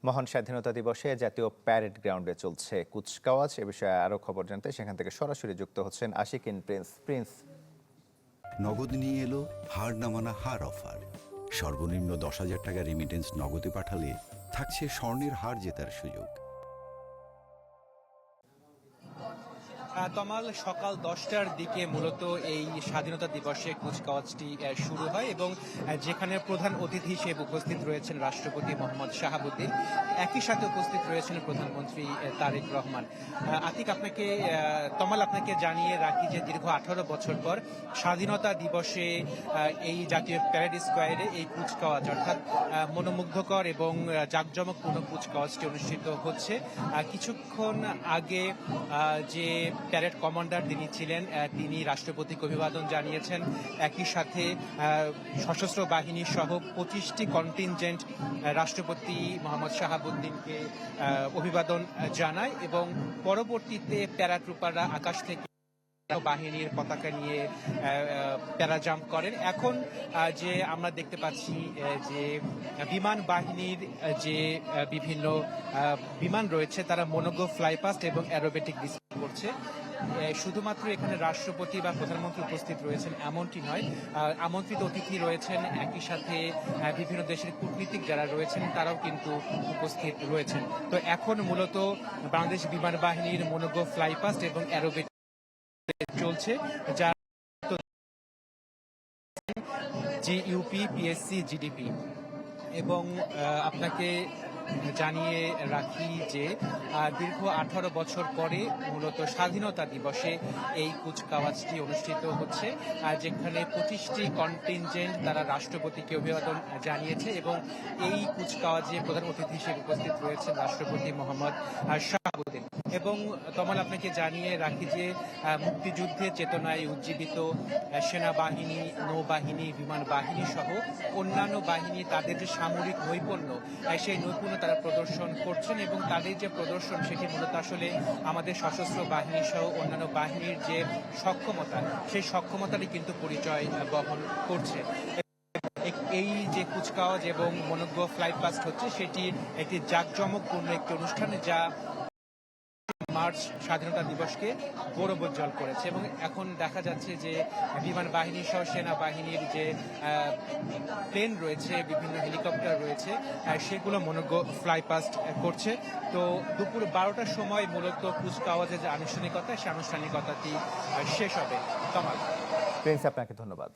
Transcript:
মহান স্বাধীনতা দিবসে জাতীয় প্যারেড গ্রাউন্ডে চলছে কুচকাওয়াজ। এ বিষয়ে আরো খবর জানতে সেখান থেকে সরাসরি যুক্ত হচ্ছেন আশিকিন প্রিন্স। নগদ নিয়ে এলো হার না মানা হার অফার। সর্বনিম্ন 10,000 টাকা রেমিটেন্স নগদে পাঠালে থাকছে স্বর্ণের হার জেতার সুযোগ। তমাল সকাল 10টার দিকে মূলত এই স্বাধীনতা দিবসে কুচকাওয়াজটি শুরু হয় এবং যেখানে প্রধান অতিথি হিসেবে উপস্থিত রয়েছেন রাষ্ট্রপতি মোহাম্মদ শাহাবুদ্দিন, একই সাথে উপস্থিত রয়েছেন প্রধানমন্ত্রী তারেক রহমান। তমাল আপনাকে জানিয়ে রাখি যে দীর্ঘ 18 বছর পর স্বাধীনতা দিবসে এই জাতীয় প্যারেড স্কোয়ারে এই কুচকাওয়াজ অর্থাৎ মনোমুগ্ধকর এবং জাঁকজমকপূর্ণ কুচকাওয়াজটি অনুষ্ঠিত হচ্ছে। কিছুক্ষণ আগে যে প্যারেড কমান্ডার যিনি ছিলেন তিনি রাষ্ট্রপতিকে অভিবাদন জানিয়েছেন। একই সাথে সশস্ত্র বাহিনী সহ 25টি কন্টিনজেন্ট রাষ্ট্রপতি মোহাম্মদ শাহাবুদ্দিনকে অভিবাদন জানায় এবং পরবর্তীতে প্যারাট্রুপাররা আকাশ থেকে বাহিনীর পতাকা নিয়ে প্যারাজাম্প করেন। এখন যে আমরা দেখতে পাচ্ছি যে বিমান বাহিনীর যে বিভিন্ন বিমান রয়েছে তারা মনোগো ফ্লাইপাস্ট এবং অ্যারোবেটিক ডিসপ্লে করছে। শুধুমাত্র এখানে রাষ্ট্রপতি বা প্রধানমন্ত্রী উপস্থিত রয়েছেন এমনটি নয়, আমন্ত্রিত অতিথি রয়েছেন, একই সাথে বিভিন্ন দেশের কূটনীতিক যারা রয়েছেন তারাও কিন্তু উপস্থিত রয়েছেন। তো এখন মূলত বাংলাদেশ বিমান বাহিনীর মনোগো ফ্লাইপাস্ট এবং অ্যারোবেটিক চলছে, যা জিইউপি, পিএসসি, জিডিপি। এবং আপনাকে জানিয়ে রাখি যে দীর্ঘ 18 বছর পরে মূলত স্বাধীনতা দিবসে এই কুচকাওয়াজটি অনুষ্ঠিত হচ্ছে, যেখানে 25টি কন্টিনজেন্ট তারা রাষ্ট্রপতিকে অভিবাদন জানিয়েছে এবং এই কুচকাওয়াজে প্রধান অতিথি হিসেবে উপস্থিত রয়েছেন রাষ্ট্রপতি মোহাম্মদ শাহাবুদ্দিন। এবং তমাল আপনাকে জানিয়ে রাখি যে মুক্তিযুদ্ধের চেতনায় উজ্জীবিত সেনাবাহিনী, নৌবাহিনী, বিমান বাহিনী সহ অন্যান্য বাহিনী তাদের যে সামরিক নৈপুণ্য সেই নৈপুণ্য তারা প্রদর্শন করছেন এবং তাদের যে প্রদর্শন সেটি মূলত আসলে আমাদের সশস্ত্র বাহিনী সহ অন্যান্য বাহিনীর যে সক্ষমতা সেই সক্ষমতারই কিন্তু পরিচয় বহন করছে। এই যে কুচকাওয়াজ এবং মনোজ্ঞ ফ্লাইট পাস্ট হচ্ছে সেটি একটি জাঁকজমকপূর্ণ একটি অনুষ্ঠান যা মার্চ স্বাধীনতা দিবসকে গৌরবোজ্জ্বল করেছে। এবং এখন দেখা যাচ্ছে যে বিমান বাহিনী সহ সেনাবাহিনীর যে প্লেন রয়েছে, বিভিন্ন হেলিকপ্টার রয়েছে, সেগুলো মনোজ্ঞ ফ্লাইপাস্ট করছে। তো দুপুর 12টার সময় মূলত কুচকাওয়াজের যে আনুষ্ঠানিকতা সেই আনুষ্ঠানিকতাটি শেষ হবে। তমাল প্রিন্স, আপনাকে ধন্যবাদ।